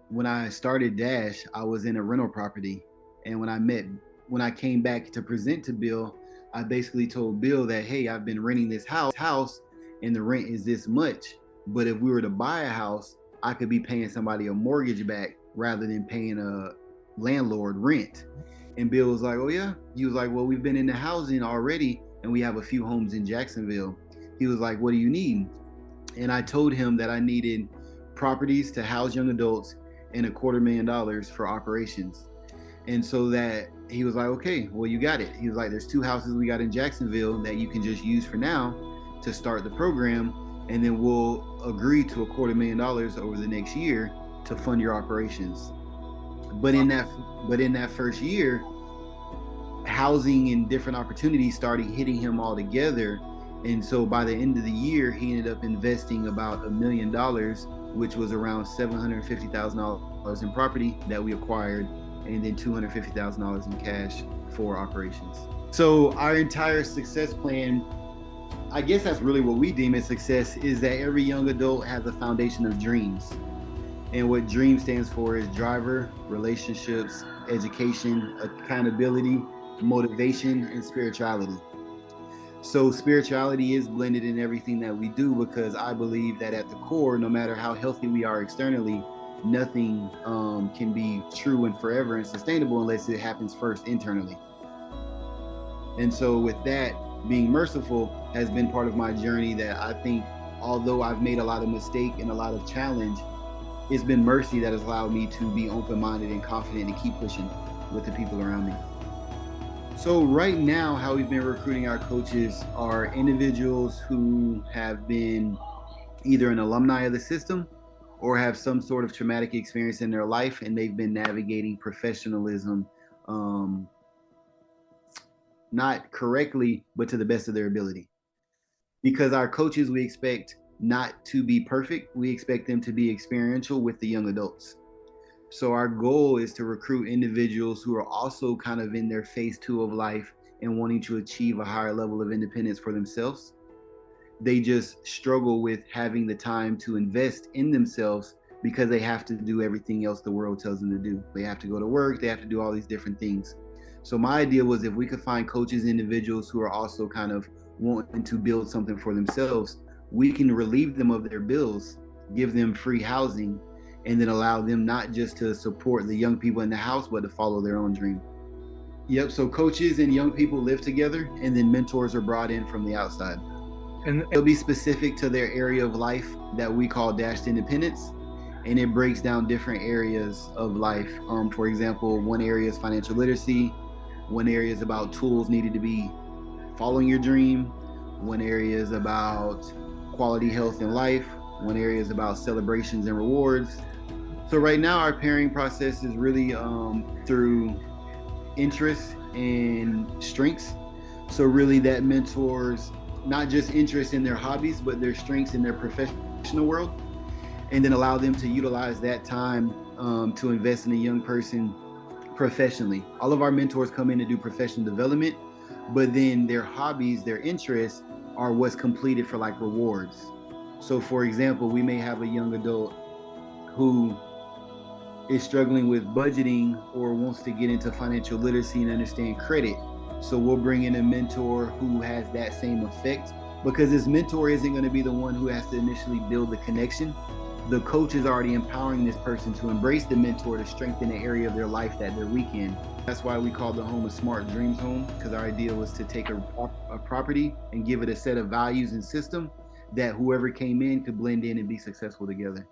when I started Dash, I was in a rental property. And when I came back to present to Bill, I basically told Bill that, hey, I've been renting this house and the rent is this much. But if we were to buy a house, I could be paying somebody a mortgage back rather than paying a landlord rent. And Bill was like, oh, yeah. He was like, well, we've been in the housing already and we have a few homes in Jacksonville. He was like, what do you need? And I told him that I needed properties to house young adults and $250,000 for operations. And so that he was like, okay, well, you got it. He was like, there's 2 houses we got in Jacksonville that you can just use for now to start the program. And then we'll agree to $250,000 over the next year to fund your operations. But in that first year, housing and different opportunities started hitting him all together. And so by the end of the year, he ended up investing about $1 million, which was around $750,000 in property that we acquired, and then $250,000 in cash for operations. So our entire success plan, I guess that's really what we deem as success, is that every young adult has a foundation of dreams. And what DREAM stands for is driver, relationships, education, accountability, motivation, and spirituality. So spirituality is blended in everything that we do, because I believe that at the core, no matter how healthy we are externally, nothing can be true and forever and sustainable unless it happens first internally. And so with that, being merciful has been part of my journey, that I think, although I've made a lot of mistake and a lot of challenge, it's been mercy that has allowed me to be open-minded and confident and keep pushing with the people around me. So right now, how we've been recruiting our coaches are individuals who have been either an alumni of the system or have some sort of traumatic experience in their life, and they've been navigating professionalism, not correctly, but to the best of their ability. Because our coaches, we expect not to be perfect. We expect them to be experiential with the young adults. So our goal is to recruit individuals who are also kind of in their phase 2 of life and wanting to achieve a higher level of independence for themselves. They just struggle with having the time to invest in themselves because they have to do everything else the world tells them to do. They have to go to work, they have to do all these different things. So my idea was, if we could find coaches, individuals who are also kind of wanting to build something for themselves, we can relieve them of their bills, give them free housing, and then allow them not just to support the young people in the house, but to follow their own dream. Yep, so coaches and young people live together, and then mentors are brought in from the outside. And they'll be specific to their area of life that we call Dashed Independence, and it breaks down different areas of life. For example, one area is financial literacy, one area is about tools needed to be following your dream, one area is about quality health in life, one area is about celebrations and rewards. So right now our pairing process is really through interests and strengths. So really that mentors not just interest in their hobbies, but their strengths in their professional world, and then allow them to utilize that time to invest in a young person professionally. All of our mentors come in to do professional development, but then their hobbies, their interests are what's completed for like rewards. So for example, we may have a young adult who is struggling with budgeting or wants to get into financial literacy and understand credit. So we'll bring in a mentor who has that same effect, because this mentor isn't going to be the one who has to initially build the connection. The coach is already empowering this person to embrace the mentor to strengthen the area of their life that they're weak in. That's why we call the home a Smart Dreams home, because our idea was to take a property and give it a set of values and system that whoever came in could blend in and be successful together.